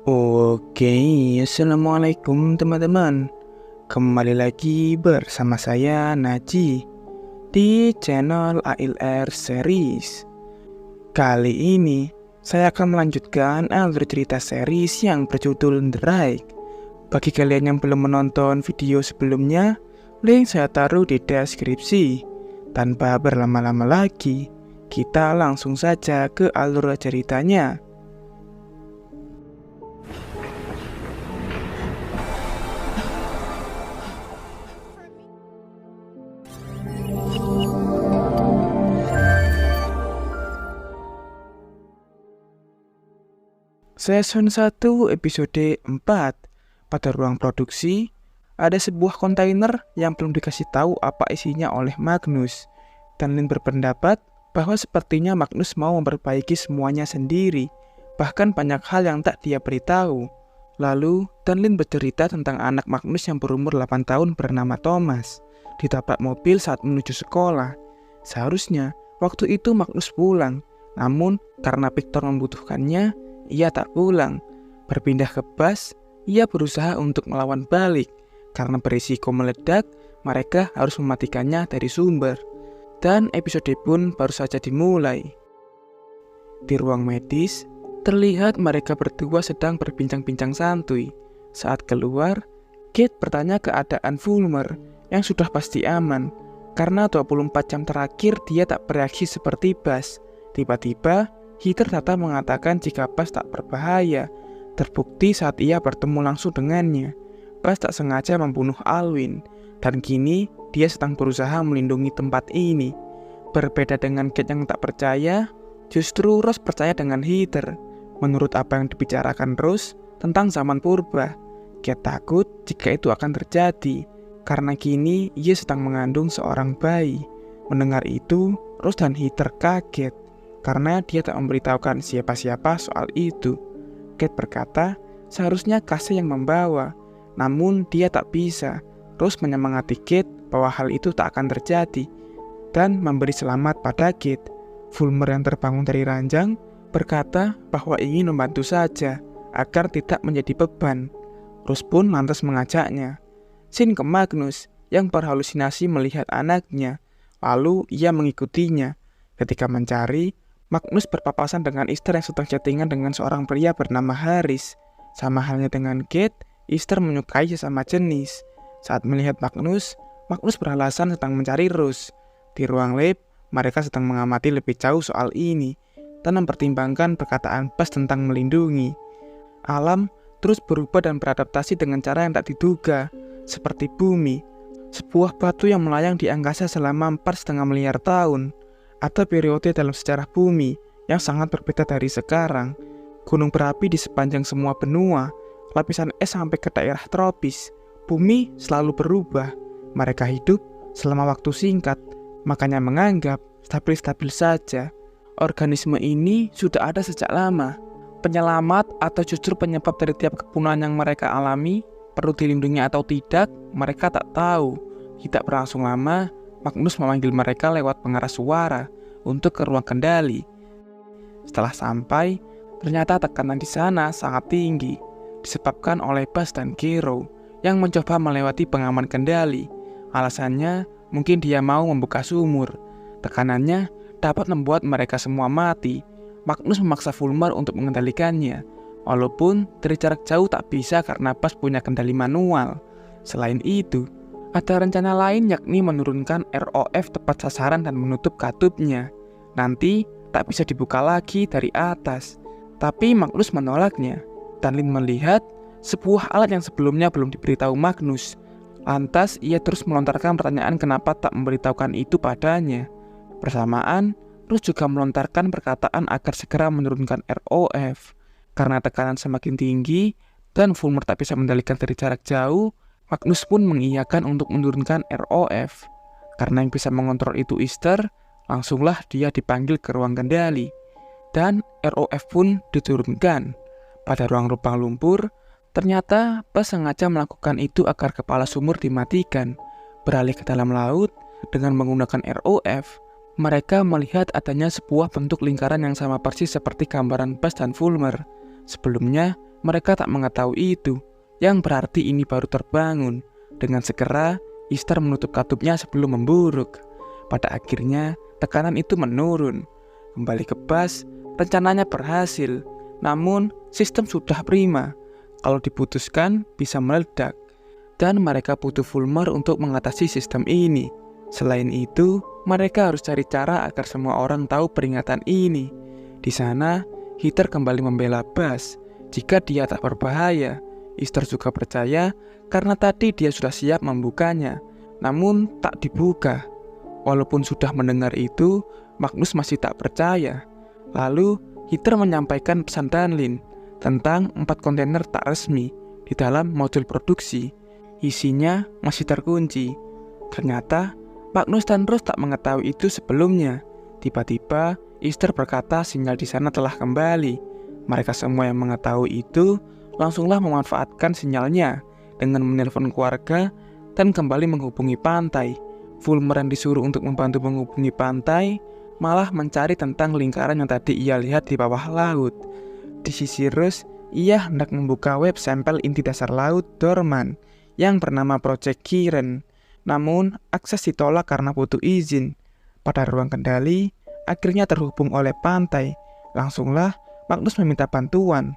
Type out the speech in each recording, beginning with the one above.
Oke, assalamualaikum teman-teman. Kembali lagi bersama saya Naji di channel ALR Series. Kali ini saya akan melanjutkan alur cerita series yang berjudul The Ride. Bagi kalian yang belum menonton video sebelumnya, link saya taruh di deskripsi. Tanpa berlama-lama lagi, kita langsung saja ke alur ceritanya. Season 1 episode 4. Pada ruang produksi, ada sebuah kontainer yang belum dikasih tahu apa isinya oleh Magnus. Danlin berpendapat bahwa sepertinya Magnus mau memperbaiki semuanya sendiri, bahkan banyak hal yang tak dia beritahu. Lalu, Danlin bercerita tentang anak Magnus yang berumur 8 tahun bernama Thomas, ditabrak mobil saat menuju sekolah. Seharusnya, waktu itu Magnus pulang, namun karena Victor membutuhkannya, ia tak pulang. Berpindah ke bus, ia berusaha untuk melawan balik. Karena berisiko meledak, mereka harus mematikannya dari sumber. Dan episode pun baru saja dimulai. Di ruang medis, terlihat mereka berdua sedang berbincang-bincang santuy. Saat keluar, Kate bertanya keadaan Fulmer yang sudah pasti aman. Karena 24 jam terakhir dia tak bereaksi seperti Bas. Tiba-tiba, Heather Tata mengatakan jika Bas tak berbahaya. Terbukti saat ia bertemu langsung dengannya. Bas tak sengaja membunuh Alwyn, dan kini dia sedang berusaha melindungi tempat ini. Berbeda dengan Kate yang tak percaya, justru Rose percaya dengan Heather. Menurut apa yang dibicarakan Rose tentang zaman purba, Kate takut jika itu akan terjadi, karena kini ia sedang mengandung seorang bayi. Mendengar itu, Rose dan Heather kaget, karena dia tak memberitahukan siapa-siapa soal itu. Kate berkata, seharusnya Casey yang membawa, namun dia tak bisa. Rose menyemangati Kate bahwa hal itu tak akan terjadi, dan memberi selamat pada Kate. Fulmer yang terbangun dari ranjang berkata bahwa ingin membantu saja, agar tidak menjadi beban. Rose pun lantas mengajaknya. Scene ke Magnus, yang berhalusinasi melihat anaknya, lalu ia mengikutinya. Ketika mencari, Magnus berpapasan dengan Esther yang sedang chattingan dengan seorang pria bernama Haris. Sama halnya dengan Kate, Esther menyukai sesama jenis. Saat melihat Magnus beralasan sedang mencari Rose. Di ruang lab, mereka sedang mengamati lebih jauh soal ini dan mempertimbangkan perkataan Bas tentang melindungi. Alam terus berubah dan beradaptasi dengan cara yang tak diduga, seperti bumi, sebuah batu yang melayang di angkasa selama 4,5 miliar tahun. Ada periode dalam sejarah bumi yang sangat berbeda dari sekarang. Gunung berapi di sepanjang semua benua, lapisan es sampai ke daerah tropis. Bumi selalu berubah. Mereka hidup selama waktu singkat, makanya menganggap stabil-stabil saja. Organisme ini sudah ada sejak lama. Penyelamat atau justru penyebab dari tiap kepunahan yang mereka alami, perlu dilindungi atau tidak, mereka tak tahu. Tidak berlangsung lama, Magnus memanggil mereka lewat pengeras suara untuk ke ruang kendali. Setelah sampai, ternyata tekanan di sana sangat tinggi, disebabkan oleh Bas dan Kero yang mencoba melewati pengaman kendali. Alasannya, mungkin dia mau membuka sumur. Tekanannya dapat membuat mereka semua mati. Magnus memaksa Fulmer untuk mengendalikannya, walaupun dari jarak jauh tak bisa karena Bas punya kendali manual. Selain itu, ada rencana lain yakni menurunkan ROF tepat sasaran dan menutup katupnya. Nanti tak bisa dibuka lagi dari atas. Tapi Magnus menolaknya. Danlin melihat sebuah alat yang sebelumnya belum diberitahu Magnus. Lantas ia terus melontarkan pertanyaan kenapa tak memberitahukan itu padanya. Bersamaan, Rose juga melontarkan perkataan agar segera menurunkan ROF. Karena tekanan semakin tinggi dan Fulmer tak bisa mengendalikan dari jarak jauh, Magnus pun mengiyakan untuk menurunkan ROF. Karena yang bisa mengontrol itu Easter, langsunglah dia dipanggil ke ruang kendali. Dan ROF pun diturunkan. Pada ruang lubang lumpur, ternyata Buzz sengaja melakukan itu agar kepala sumur dimatikan. Beralih ke dalam laut, dengan menggunakan ROF, mereka melihat adanya sebuah bentuk lingkaran yang sama persis seperti gambaran Buzz dan Fulmer. Sebelumnya, mereka tak mengetahui itu, yang berarti ini baru terbangun. Dengan segera, Easter menutup katupnya sebelum memburuk. Pada akhirnya, tekanan itu menurun. Kembali ke Buzz, rencananya berhasil. Namun, sistem sudah prima. Kalau diputuskan, bisa meledak. Dan mereka butuh Fulmer untuk mengatasi sistem ini. Selain itu, mereka harus cari cara agar semua orang tahu peringatan ini. Di sana, Heather kembali membela Buzz. Jika dia tak berbahaya, Easter juga percaya karena tadi dia sudah siap membukanya. Namun, tak dibuka. Walaupun sudah mendengar itu, Magnus masih tak percaya. Lalu, Heather menyampaikan pesan Danlin tentang 4 kontainer tak resmi di dalam modul produksi. Isinya masih terkunci. Ternyata, Magnus dan Rose tak mengetahui itu sebelumnya. Tiba-tiba, Easter berkata sinyal di sana telah kembali. Mereka semua yang mengetahui itu langsunglah memanfaatkan sinyalnya dengan menelpon keluarga dan kembali menghubungi pantai. Fulmer yang disuruh untuk membantu menghubungi pantai malah mencari tentang lingkaran yang tadi ia lihat di bawah laut. Di sisi Rose, ia hendak membuka web sampel inti dasar laut dorman yang bernama Project Kiren. Namun, akses ditolak karena butuh izin. Pada ruang kendali, akhirnya terhubung oleh pantai. Langsunglah, Magnus meminta bantuan.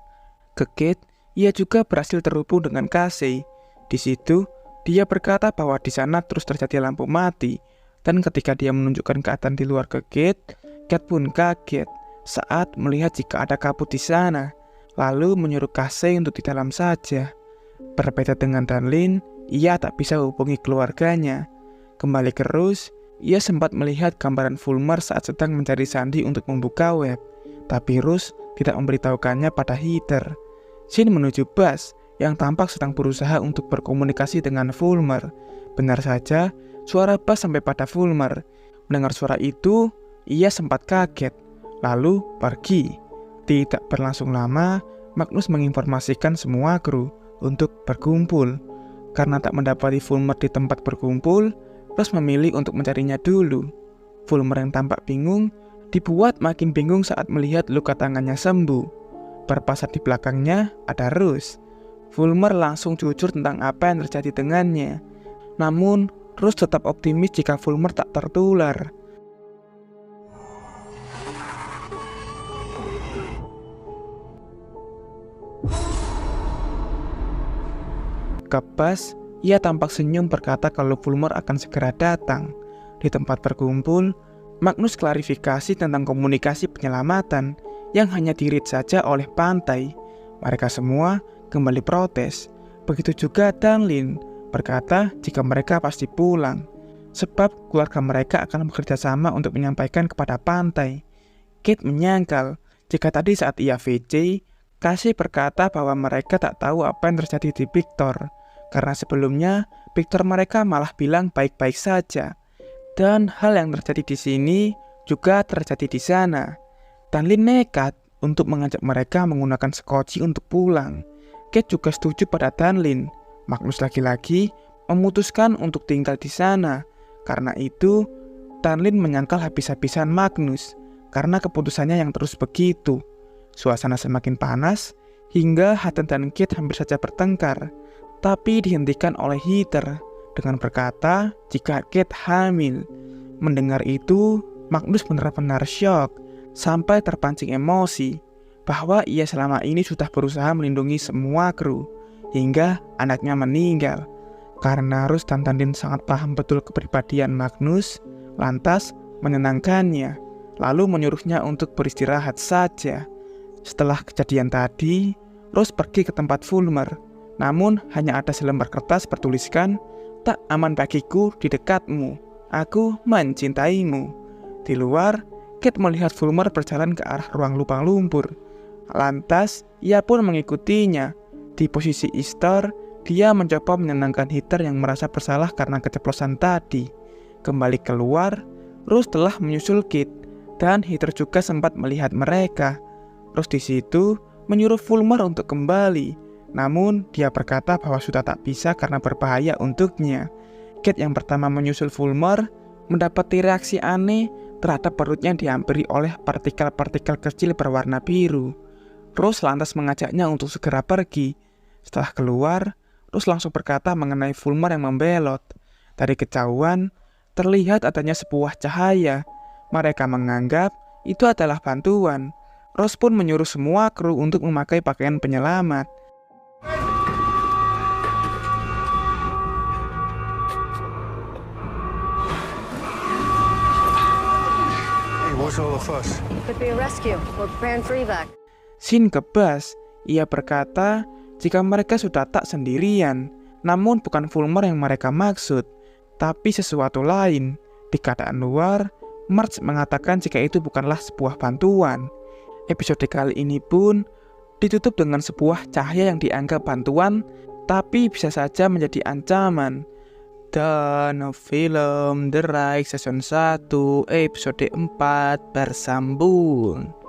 Ke Kate, ia juga berhasil terhubung dengan Casey. Di situ, dia berkata bahwa di sana terus terjadi lampu mati. Dan ketika dia menunjukkan keadaan di luar ke Kate pun kaget saat melihat jika ada kabut di sana. Lalu menyuruh Casey untuk di dalam saja. Berbeda dengan Danlin, ia tak bisa hubungi keluarganya. Kembali ke Rose, ia sempat melihat gambaran Fulmer saat sedang mencari sandi untuk membuka web. Tapi Rose tidak memberitahukannya pada Heather. Shin menuju Buzz yang tampak sedang berusaha untuk berkomunikasi dengan Fulmer. Benar saja, suara Buzz sampai pada Fulmer. Mendengar suara itu, ia sempat kaget, lalu pergi. Tidak berlangsung lama, Magnus menginformasikan semua kru untuk berkumpul. Karena tak mendapati Fulmer di tempat berkumpul, Rose memilih untuk mencarinya dulu. Fulmer yang tampak bingung, dibuat makin bingung saat melihat luka tangannya sembuh. Berpasan di belakangnya ada Rose. Fulmer langsung jujur tentang apa yang terjadi dengannya. Namun, Rose tetap optimis jika Fulmer tak tertular. Ke Buzz, ia tampak senyum berkata kalau Fulmer akan segera datang. Di tempat berkumpul, Magnus klarifikasi tentang komunikasi penyelamatan yang hanya di-read saja oleh pantai. Mereka semua kembali protes. Begitu juga Danlin berkata jika mereka pasti pulang, sebab keluarga mereka akan bekerja sama untuk menyampaikan kepada pantai. Kate menyangkal jika tadi saat ia VC, Casey berkata bahwa mereka tak tahu apa yang terjadi di Victor, karena sebelumnya Victor mereka malah bilang baik-baik saja. Dan hal yang terjadi di sini juga terjadi di sana. Danlin nekat untuk mengajak mereka menggunakan skoci untuk pulang. Kate juga setuju pada Danlin. Magnus lagi-lagi memutuskan untuk tinggal di sana. Karena itu, Danlin menyangkal habis-habisan Magnus karena keputusannya yang terus begitu. Suasana semakin panas hingga Hutton dan Kate hampir saja bertengkar, tapi dihentikan oleh Heather dengan berkata jika Kate hamil. Mendengar itu, Magnus benar-benar syok sampai terpancing emosi bahwa ia selama ini sudah berusaha melindungi semua kru hingga anaknya meninggal. Karena Rose dan Danlin sangat paham betul kepribadian Magnus, lantas menenangkannya, lalu menyuruhnya untuk beristirahat saja. Setelah kejadian tadi, Rose pergi ke tempat Fulmer, namun hanya ada selembar kertas bertuliskan, "Tak aman bagiku di dekatmu, aku mencintaimu." Di luar, Kate melihat Fulmer berjalan ke arah ruang lubang lumpur. Lantas, ia pun mengikutinya. Di posisi Easter, dia mencoba menenangkan Heather yang merasa bersalah karena keceplosan tadi. Kembali keluar, Rose telah menyusul Kit, dan Heather juga sempat melihat mereka. Rose di situ menyuruh Fulmer untuk kembali, namun dia berkata bahwa sudah tak bisa karena berbahaya untuknya. Kit yang pertama menyusul Fulmer mendapati reaksi aneh terhadap perutnya dihampiri oleh partikel-partikel kecil berwarna biru. Rose lantas mengajaknya untuk segera pergi. Setelah keluar, Rose langsung berkata mengenai Fulmer yang membelot. Dari kejauhan, terlihat adanya sebuah cahaya. Mereka menganggap itu adalah bantuan. Rose pun menyuruh semua kru untuk memakai pakaian penyelamat. What's all the fuss? Could be a rescue. We're preparing for evac. Sin ke Buzz, ia berkata jika mereka sudah tak sendirian, namun bukan Fulmer yang mereka maksud, tapi sesuatu lain. Di keadaan luar, Marge mengatakan jika itu bukanlah sebuah bantuan. Episode kali ini pun ditutup dengan sebuah cahaya yang dianggap bantuan, tapi bisa saja menjadi ancaman. Dan film The Rise Season 1 episode 4 bersambung.